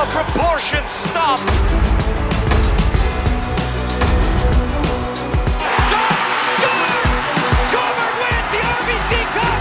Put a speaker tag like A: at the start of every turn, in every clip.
A: All proportions stop. Shot! Scores! Coburg wins the RBC Cup!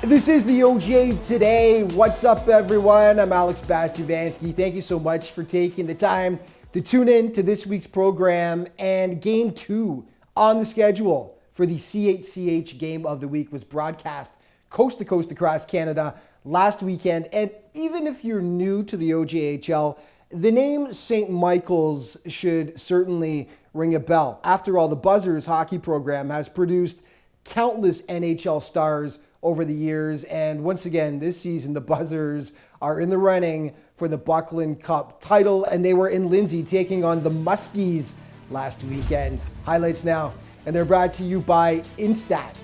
B: This is the OJ Today. What's up, everyone? I'm Alex Bastyovanszky. Thank you so much for taking the time to tune in to this week's program. And Game 2 on the schedule for the CHCH Game of the Week was broadcast coast to coast across Canada last weekend. And even if you're new to the OJHL, the name St. Michael's should certainly ring a bell. After all, the Buzzers hockey program has produced countless NHL stars over the years. And once again, this season, the Buzzers are in the running for the Buckland Cup title, and they were in Lindsay taking on the Muskies last weekend. Highlights now, and they're brought to you by Instat.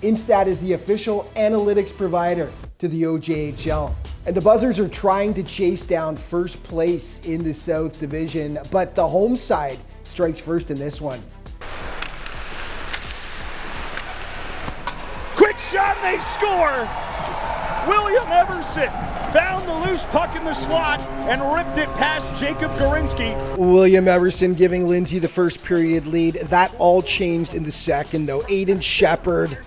B: Instat is the official analytics provider to the OJHL. And the Buzzers are trying to chase down first place in the South Division, but the home side strikes first in this one.
C: Shot, and they score! William Everson found the loose puck in the slot and ripped it past Jacob Gorinsky.
B: William Everson giving Lindsay the first period lead. That all changed in the second, though. Aiden Shepard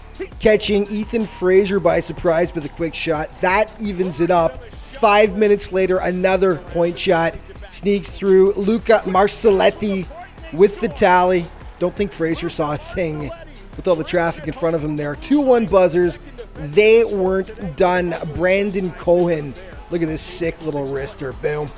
B: catching Ethan Fraser by surprise with a quick shot. That evens it up. 5 minutes later, another point shot sneaks through. Luca Marcelletti with the tally. Don't think Fraser saw a thing with all the traffic in front of him there. 2-1 Buzzers. They weren't done. Brandon Cohen. Look at this sick little wrister. Boom.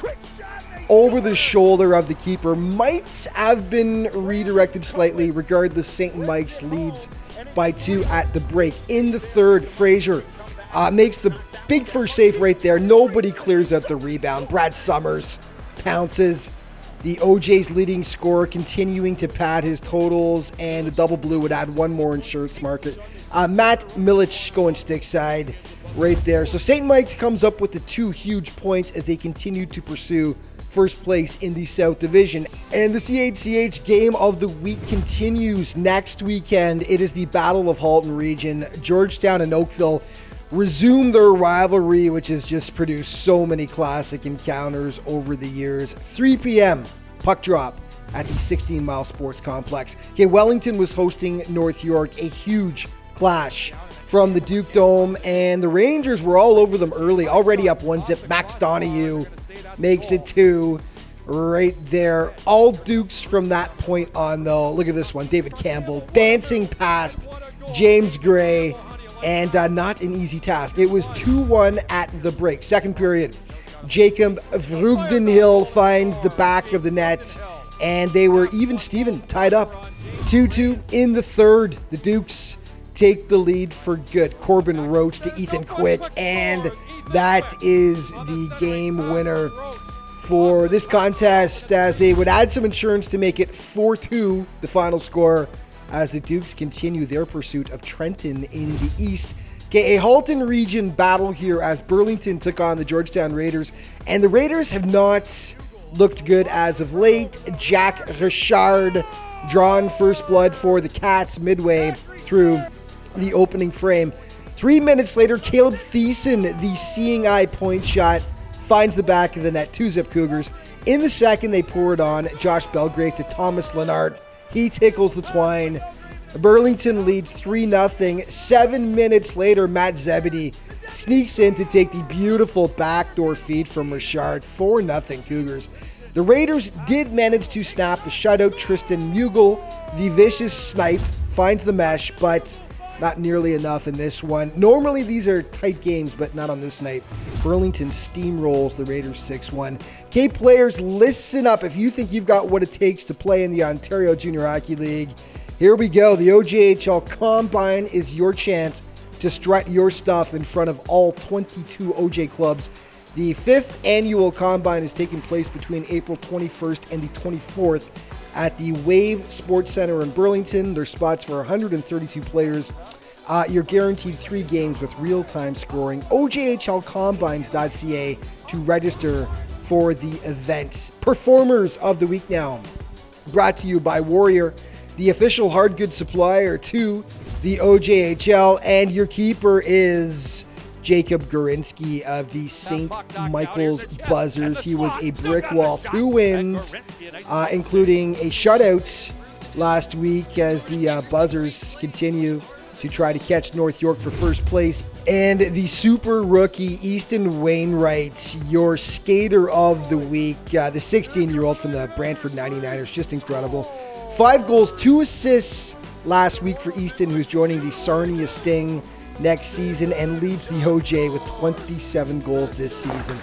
B: Over the shoulder of the keeper. Might have been redirected slightly. Regardless, St. Mike's leads by 2 at the break. In the third, Fraser makes the big first save right there. Nobody clears out the rebound. Brad Summers pounces. The OJ's leading scorer continuing to pad his totals, and the double blue would add one more insurance market. Matt Milic going stick side right there. So St. Mike's comes up with the 2 huge points as they continue to pursue first place in the South Division. And the CHCH Game of the Week continues next weekend. It is the Battle of Halton Region. Georgetown and Oakville resume their rivalry, which has just produced so many classic encounters over the years. 3 p.m. puck drop at the 16 Mile Sports Complex. Okay, Wellington was hosting North York, a huge clash from the Duke Dome, and the Rangers were all over them early, already up 1-0. Max Donahue makes it 2 right there. All Dukes from that point on, though. Look at this one. David Campbell dancing past James Gray. And not an easy task. It was 2-1 at the break. Second period, Jacob Vreugdenhil finds the back of the net, and they were even Steven tied up. 2-2 in the third. The Dukes take the lead for good. Corbin Roach to Ethan Quick, and that is the game winner for this contest, as they would add some insurance to make it 4-2, the final score, as the Dukes continue their pursuit of Trenton in the East. Okay, a Halton region battle here as Burlington took on the Georgetown Raiders, and the Raiders have not looked good as of late. Jack Richard drawn first blood for the Cats midway through the opening frame. 3 minutes later, Caleb Thiessen, the seeing eye point shot, finds the back of the net. 2-0 Cougars. In the second, they pour it on. Josh Belgrave to Thomas Lennart. He tickles the twine. Burlington leads 3-0. 7 minutes later, Matt Zebedee sneaks in to take the beautiful backdoor feed from Richard. 4-0 Cougars. The Raiders did manage to snap the shutout. Tristan Mughal, the vicious snipe, finds the mesh, but not nearly enough in this one. Normally, these are tight games, but not on this night. Burlington steamrolls the Raiders 6-1. Okay, players, listen up. If you think you've got what it takes to play in the Ontario Junior Hockey League, here we go. The OJHL Combine is your chance to strut your stuff in front of all 22 OJ clubs. The 5th annual Combine is taking place between April 21st and the 24th at the Wave Sports Center in Burlington. There's spots for 132 players. You're guaranteed 3 games with real-time scoring. OJHLcombines.ca to register for the event. Performers of the week now, brought to you by Warrior. the official hard goods supplier to the OJHL, and your keeper is Jacob Gorinsky of the St. Michael's Buzzers. He was a brick wall, 2 wins, including a shutout last week as the Buzzers continue to try to catch North York for first place. And the super rookie, Easton Wainwright, your skater of the week, the 16-year-old from the Brantford 99ers, just incredible. 5 goals, 2 assists last week for Easton, who's joining the Sarnia Sting next season and leads the OJ with 27 goals this season.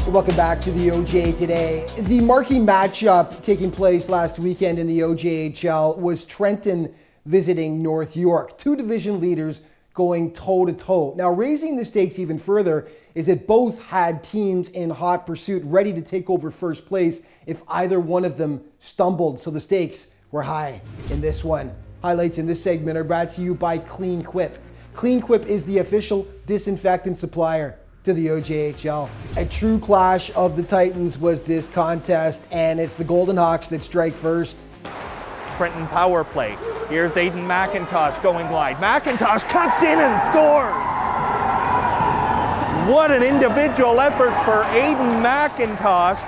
B: Welcome back to the OJ Today. The marquee matchup taking place last weekend in the OJHL was Trenton visiting North York. 2 division leaders going toe-to-toe. Now, raising the stakes even further is that both had teams in hot pursuit ready to take over first place if either one of them stumbled. So the stakes were high in this one. Highlights in this segment are brought to you by Clean Quip. Clean Quip is the official disinfectant supplier to the OJHL. A true clash of the Titans was this contest, and it's the Golden Hawks that strike first.
C: Trenton power play. Here's Aiden McIntosh going wide. McIntosh cuts in and scores. What an individual effort for Aiden McIntosh.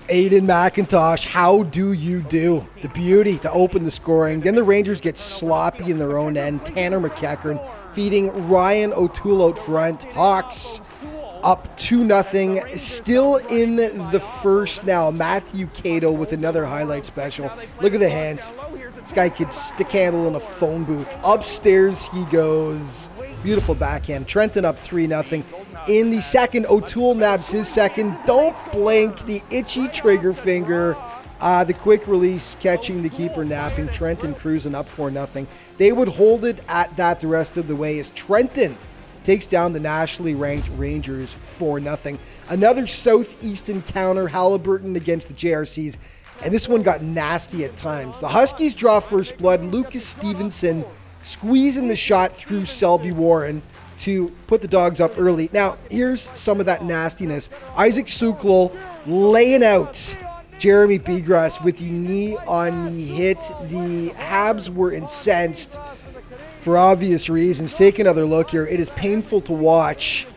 B: Aiden McIntosh, how do you do? The beauty to open the scoring. Then the Rangers get sloppy in their own end. Tanner McEachern feeding Ryan O'Toole out front. Hawks up 2-0. Still in the first now. Matthew Cato with another highlight special. Look at the hands. This guy could stick handle in a phone booth. Upstairs he goes. Beautiful backhand. Trenton up 3-0. In the second, O'Toole nabs his second. Don't blink, the itchy trigger finger. The quick release catching the keeper napping. Trenton cruising up 4-0. They would hold it at that the rest of the way as Trenton takes down the nationally ranked Rangers 4-0. Another southeastern counter, Halliburton against the JRCs. And this one got nasty at times. The Huskies draw first blood. Lucas Stevenson squeezing the shot through Selby Warren to put the Dogs up early. Now, here's some of that nastiness. Isaac Suklo laying out Jeremy Bigras with the knee-on-knee hit. The Habs were incensed for obvious reasons. Take another look here. It is painful to watch.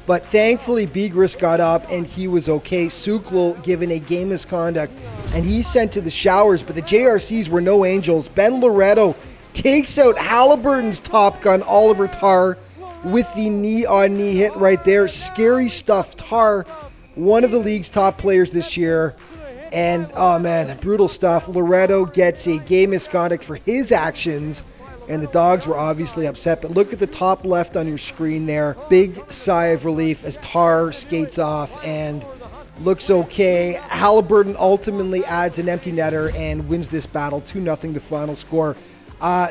B: But thankfully, Bigras got up and he was okay. Suklo given a game misconduct and he's sent to the showers, but the JRCs were no angels. Ben Loretto takes out Halliburton's top gun, Oliver Tarr, with the knee-on-knee hit right there. Scary stuff. Tarr, one of the league's top players this year. And, oh man, brutal stuff. Loretto gets a game misconduct for his actions, and the Dogs were obviously upset. But look at the top left on your screen there. Big sigh of relief as Tarr skates off and looks okay. Halliburton ultimately adds an empty netter and wins this battle, 2-0 the final score.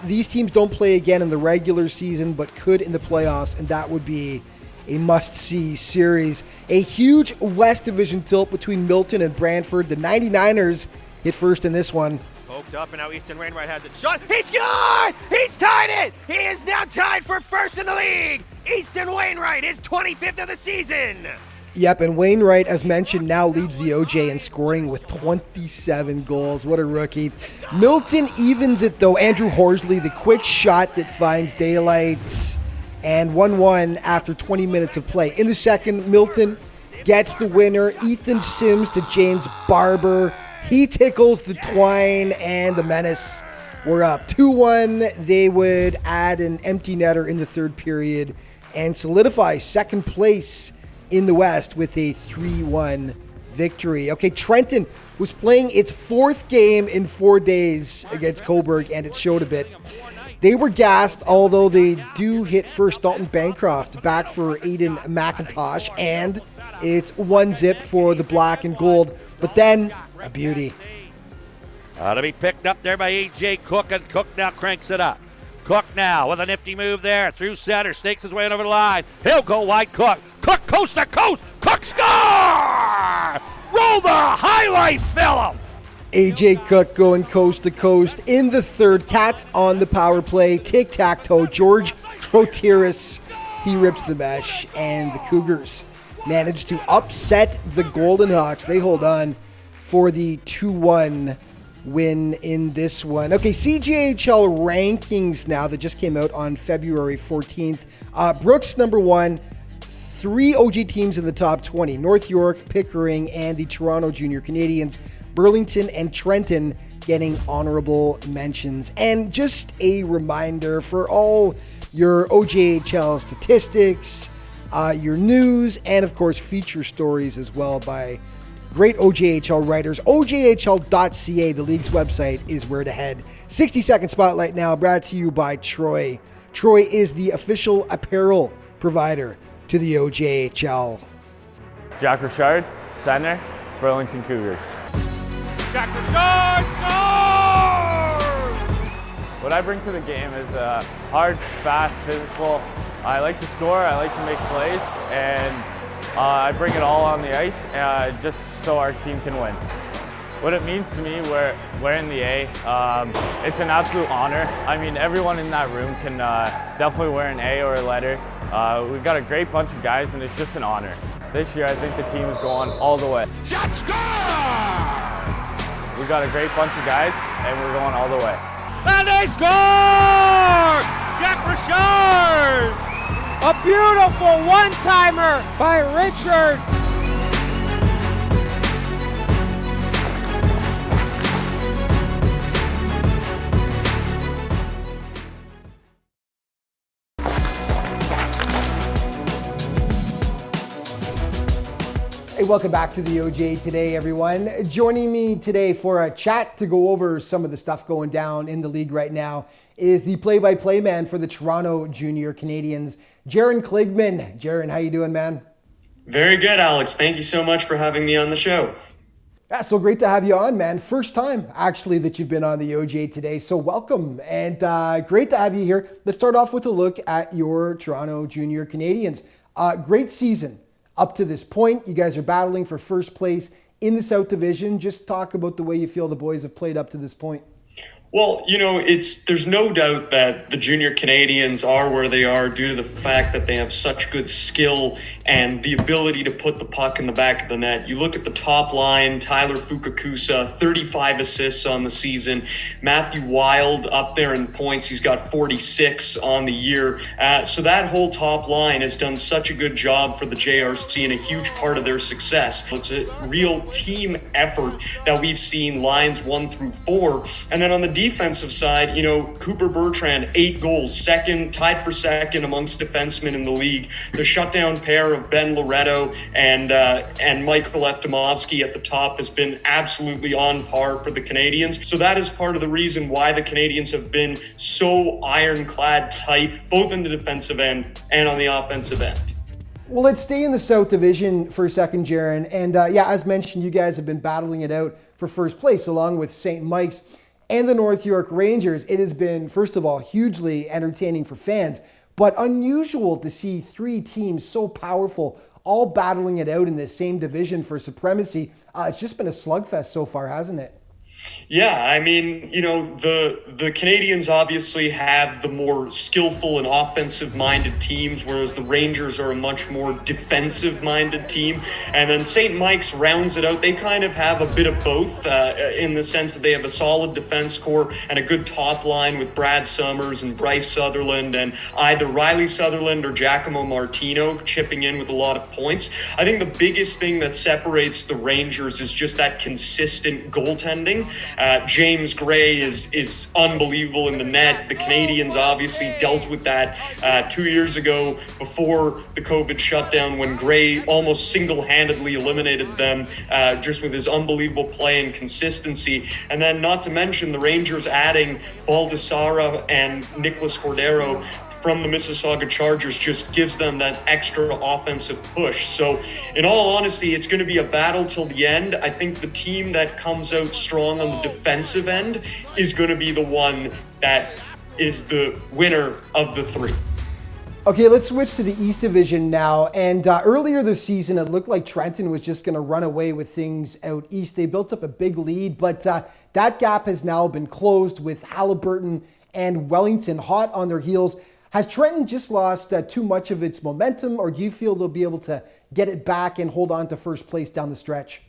B: These teams don't play again in the regular season, but could in the playoffs, and that would be a must-see series. A huge West Division tilt between Milton and Brantford. The 99ers hit first in this one.
A: Poked up, and now Easton Wainwright has it shot. He scores! He's tied it! He is now tied for first in the league! Easton Wainwright, his 25th of the season!
B: Yep, and Wainwright, as mentioned, now leads the OJ in scoring with 27 goals. What a rookie. Milton evens it, though. Andrew Horsley, the quick shot that finds daylight, and 1-1 after 20 minutes of play. In the second, Milton gets the winner. Ethan Sims to James Barber. He tickles the twine, and the Menace were up 2-1. They would add an empty netter in the third period and solidify second place in the West with a 3-1 victory. Okay, Trenton was playing its fourth game in 4 days against Coburg, and it showed a bit. They were gassed, although they do hit first Dalton Bancroft back for Aiden McIntosh, and it's 1-0 for the black and gold. But then, a beauty.
A: To be picked up there by A.J. Cook, and Cook now cranks it up. Cook now with a nifty move there. Through center, snakes his way over the line. He'll go wide, Cook. Cook coast to coast. Cook score! Roll the highlight film.
B: AJ Cook going coast to coast in the third. Cats on the power play. Tic-tac-toe. George Krotiris, he rips the mesh. And the Cougars manage to upset the Golden Hawks. They hold on for the 2-1 win in this one. Okay, CJHL rankings now that just came out on February 14th. Brooks, number 1. 3 OG teams in the top 20. North York, Pickering, and the Toronto Junior Canadians. Burlington and Trenton getting honorable mentions. And just a reminder for all your OJHL statistics, your news, and of course feature stories as well by great OJHL writers. OJHL.ca, the league's website, is where to head. 60-second spotlight now, brought to you by Troy. Troy is the official apparel provider to the OJHL.
D: Jack Richard, center, Burlington Cougars.
E: Jack Richard, scores!
D: What I bring to the game is hard, fast, physical. I like to score, I like to make plays, and I bring it all on the ice just so our team can win. What it means to me, we're in the A. It's an absolute honor. I mean, everyone in that room can definitely wear an A or a letter. We've got a great bunch of guys, and it's just an honor. This year, I think the team is going all the way.
E: Shot score!
D: We've got a great bunch of guys, and we're going all the way.
E: And they score! Jack Richard! A beautiful one-timer by Richard.
B: Hey, welcome back to the OJ Today, everyone. Joining me today for a chat to go over some of the stuff going down in the league right now is the play-by-play man for the Toronto Junior Canadians, Jaron Kligman. Jaron, how you doing, man?
F: Very good, Alex. Thank you so much for having me on the show.
B: Yeah, so great to have you on, man. First time, actually, that you've been on the OJ Today, so welcome. And great to have you here. Let's start off with a look at your Toronto Junior Canadians. Great season. Up to this point, you guys are battling for first place in the South Division. Just talk about the way you feel the boys have played up to this point.
F: Well, you know, there's no doubt that the Junior Canadians are where they are due to the fact that they have such good skill and the ability to put the puck in the back of the net. You look at the top line, Tyler Fukakusa, 35 assists on the season. Matthew Wild up there in points. He's got 46 on the year. So that whole top line has done such a good job for the JRC and a huge part of their success. It's a real team effort that we've seen lines 1 through 4. And then on the defensive side, you know, Cooper Bertrand, 8 goals, tied for second amongst defensemen in the league. The shutdown pair of Ben Loretto and Michael Bastyovanszky at the top has been absolutely on par for the Canadians. So that is part of the reason why the Canadians have been so ironclad tight, both in the defensive end and on the offensive end.
B: Well, let's stay in the South Division for a second, Jaron. And as mentioned, you guys have been battling it out for first place along with St. Mike's and the North York Rangers. It has been, first of all, hugely entertaining for fans, but unusual to see 3 teams so powerful all battling it out in the same division for supremacy. It's just been a slugfest so far, hasn't it?
F: Yeah, I mean, you know, the Canadians obviously have the more skillful and offensive-minded teams, whereas the Rangers are a much more defensive-minded team. And then St. Mike's rounds it out. They kind of have a bit of both in the sense that they have a solid defense core and a good top line with Brad Summers and Bryce Sutherland and either Riley Sutherland or Giacomo Martino chipping in with a lot of points. I think the biggest thing that separates the Rangers is just that consistent goaltending. James Gray is unbelievable in the net. The Canadians obviously dealt with that 2 years ago before the COVID shutdown when Gray almost single-handedly eliminated them just with his unbelievable play and consistency. And then not to mention the Rangers adding Baldessara and Nicholas Cordero from the Mississauga Chargers just gives them that extra offensive push. So in all honesty, it's going to be a battle till the end. I think the team that comes out strong on the defensive end is going to be the one that is the winner of the 3.
B: Okay, let's switch to the East Division now. And earlier this season, it looked like Trenton was just going to run away with things out east. They built up a big lead, but that gap has now been closed with Haliburton and Wellington hot on their heels. Has Trenton just lost too much of its momentum, or do you feel they'll be able to get it back and hold on to first place down the stretch?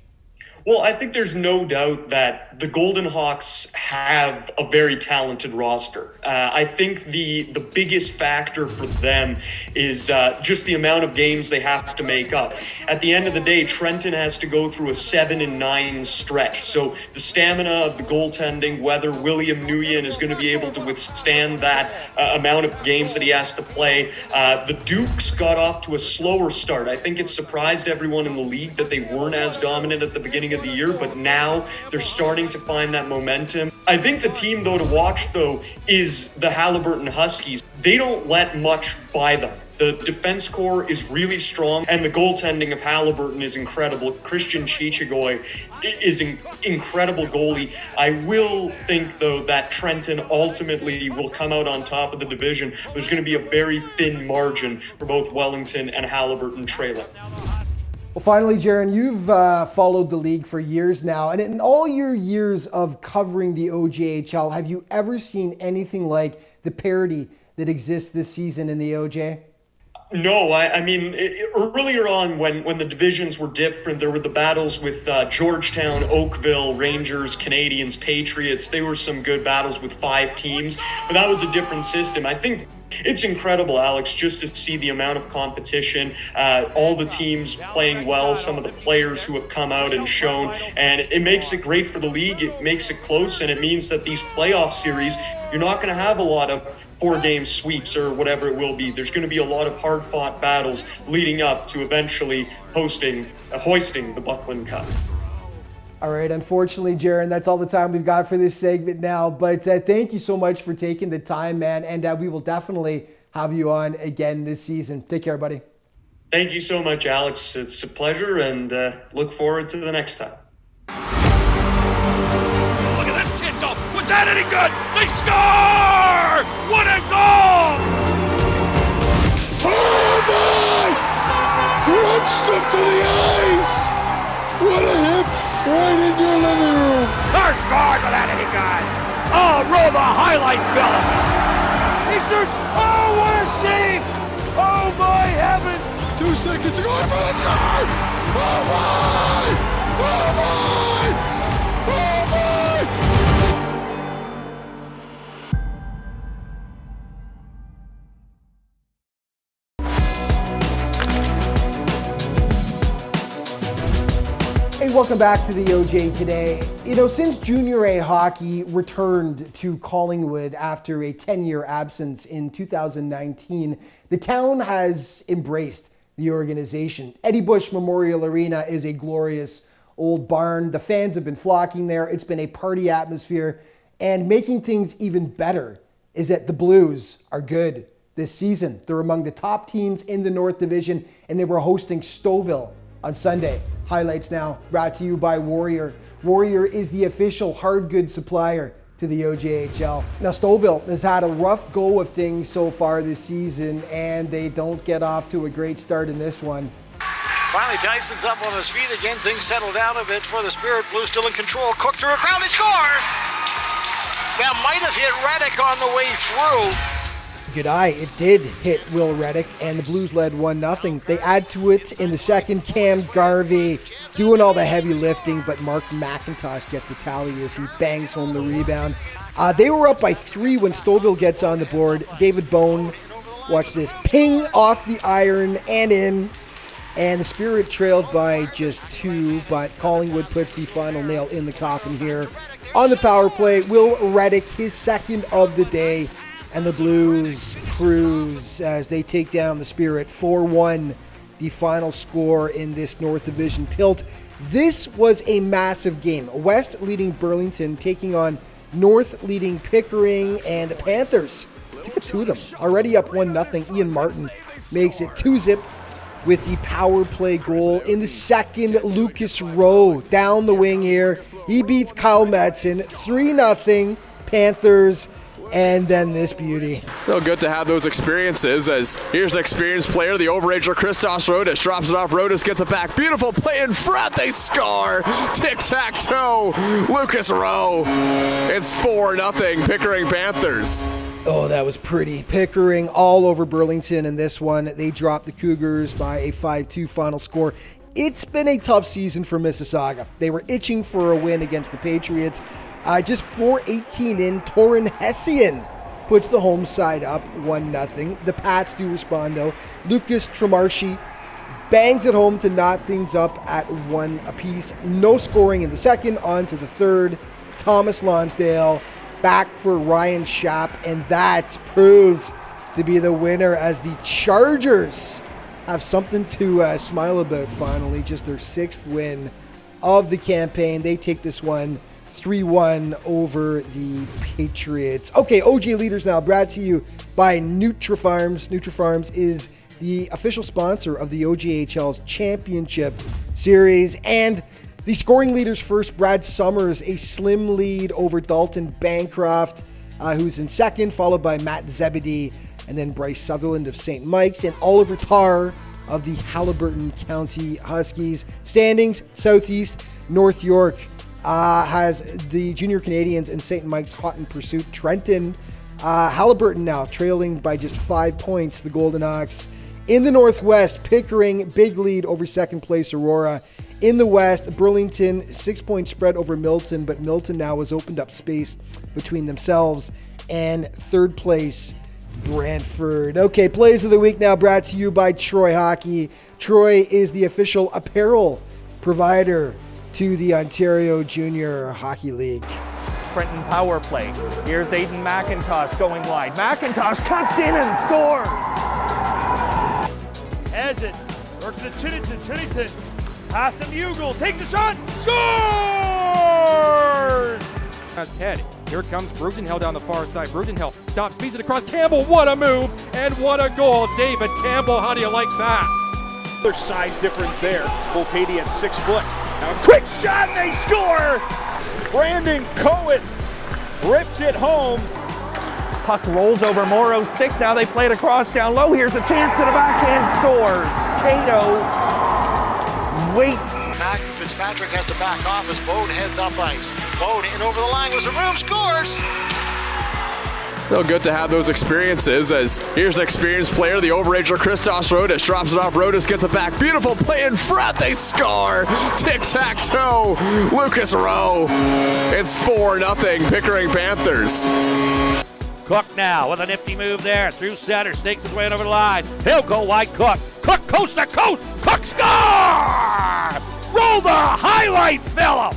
F: Well, I think there's no doubt that the Golden Hawks have a very talented roster. I think the biggest factor for them is just the amount of games they have to make up. At the end of the day, Trenton has to go through a 7-9 stretch. So the stamina of the goaltending, whether William Nguyen is going to be able to withstand that amount of games that he has to play. The Dukes got off to a slower start. I think it surprised everyone in the league that they weren't as dominant at the beginning of the year, but now they're starting to find that momentum. I think the team, though, to watch, though, is the Haliburton Huskies. They don't let much by them. The defense core is really strong, and the goaltending of Haliburton is incredible. Christian Chichagoy is an incredible goalie. I will think, though, that Trenton ultimately will come out on top of the division. There's going to be a very thin margin for both Wellington and Haliburton trailing.
B: Well, finally, Jaron, you've followed the league for years now, and in all your years of covering the OJHL, have you ever seen anything like the parity that exists this season in the OJ?
F: No, I mean, earlier on when the divisions were different, there were the battles with Georgetown, Oakville, Rangers, Canadians, Patriots. They were some good battles with 5 teams, but that was a different system. I think it's incredible, Alex, just to see the amount of competition, all the teams playing well, some of the players who have come out and shown, and it makes it great for the league. It makes it close, and it means that these playoff series, you're not going to have a lot of 4-game sweeps or whatever it will be. There's going to be a lot of hard-fought battles leading up to eventually hoisting the Buckland Cup.
B: All right, unfortunately, Jaron, that's all the time we've got for this segment now. But thank you so much for taking the time, man. And we will definitely have you on again this season. Take care, buddy.
F: Thank you so much, Alex. It's a pleasure, and look forward to the next time.
A: Look at this kid go. Was that any good? They score! What a goal!
G: Oh my! Crunched him to the ice! What a hit right in your living room!
A: They're scored with that any good. Oh, roll the highlight film.
C: He shoots. Oh, what a save! Oh my heavens!
G: 2 seconds to go for the score! Oh my! Oh my! Oh my!
B: Hey, welcome back to the OJ today. You know, since Junior A hockey returned to Collingwood after a 10-year absence in 2019, the town has embraced the organization. Eddie Bush Memorial Arena is a glorious old barn. The fans have been flocking there. It's been a party atmosphere. And making things even better is that the Blues are good this season. They're among the top teams in the North Division, and they were hosting Stouffville on Sunday. Highlights now brought to you by Warrior. Warrior is the official hard goods supplier to the OJHL. Now, Stouffville has had a rough go of things so far this season, and they don't get off to a great start in this one.
H: Finally, Tyson's up on his feet again. Things settle down a bit for the Spirit. Blues still in control. Cook through a crowd. They score! That might have hit Reddick on the way through.
B: Good eye. It did hit Will Reddick, and the Blues led 1-0. They add to it in the second. Cam Garvey doing all the heavy lifting, but Mark McIntosh gets the tally as he bangs home the rebound. They were up by 3 when Stouffville gets on the board. David Bone, watch this, ping off the iron and in. And the Spirit trailed by just 2, but Collingwood puts the final nail in the coffin here. On the power play, Will Reddick, his second of the day. And the Blues cruise as they take down the Spirit 4-1, the final score in this North Division tilt. This was a massive game. West leading Burlington, taking on North leading Pickering, and the Panthers took it to them. Already up 1-0, Ian Martin makes it 2-0 with the power play goal in the second. Lucas Rowe down the wing here. He beats Kyle Madsen 3-0 Panthers. And then this beauty.
I: So good to have those experiences, as here's an experienced player, the overager Christos Rodas drops it off. Rodas gets it back. Beautiful play in front. They score. Tic-tac-toe. Lucas Rowe. It's 4-0 Pickering Panthers.
B: Oh, that was pretty. Pickering all over Burlington in this one. They dropped the Cougars by a 5-2 final score. It's been a tough season for Mississauga. They were itching for a win against the Patriots. Just 4:18 in, Torin Hessian puts the home side up 1-0. The Pats do respond though. Lucas Tremarchi bangs it home to knot things up at 1 apiece. No scoring in the second, on to the third. Thomas Lonsdale back for Ryan Schapp, and that proves to be the winner as the Chargers have something to smile about finally. Just their 6th win of the campaign. They take this one 3-1 over the Patriots. Okay, OJ Leaders now brought to you by NutriFarms. NutriFarms is the official sponsor of the OJHL's Championship Series. And the scoring leaders first, Brad Summers, a slim lead over Dalton Bancroft, who's in second, followed by Matt Zebedee, and then Bryce Sutherland of St. Mike's, and Oliver Tarr of the Haliburton County Huskies. Standings, Southeast, North York has the Junior Canadians and St. Mike's hot in pursuit. Trenton, Haliburton now trailing by just 5 points, the Golden Ox. In the Northwest, Pickering, big lead over second place Aurora. In the West, Burlington, 6-point spread over Milton, but Milton now has opened up space between themselves and third place Brantford. Okay, plays of the week now brought to you by Troy Hockey. Troy is the official apparel provider to the Ontario Junior Hockey League.
C: Trenton power play. Here's Aiden McIntosh going wide. McIntosh cuts in and scores. Has it. Works to Chinnington. Chinnington. Pass him Ugle. Takes a shot. Scores!
E: That's head. Here it comes Brutenhill down the far side. Brutenhill stops, speeds it across. Campbell, what a move and what a goal. David Campbell, how do you like that?
C: There's size difference there. Volpady at 6 foot. Now a quick shot and they score! Brandon Cohen ripped it home. Puck rolls over Morrow's stick. Now they play it across down low. Here's a chance to the backhand, scores. Cato waits.
H: Fitzpatrick has to back off as Bode heads up ice. Bode in over the line with some room, scores!
I: So good to have those experiences, as here's an experienced player, the overager Christos Rodas drops it off. Rodas gets it back. Beautiful play in front. They score. Tic-tac-toe. Lucas Rowe. It's 4-0 Pickering Panthers.
A: Cook now with a nifty move there. Through center, snakes his way over the line. He'll go wide. Cook. Cook coast to coast. Cook score! Roll the highlight film.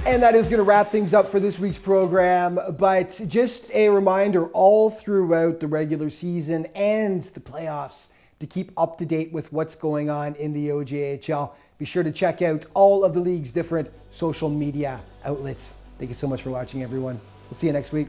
B: And that is going to wrap things up for this week's program. But just a reminder, all throughout the regular season and the playoffs, to keep up to date with what's going on in the OJHL, be sure to check out all of the league's different social media outlets. Thank you so much for watching, everyone. We'll see you next week.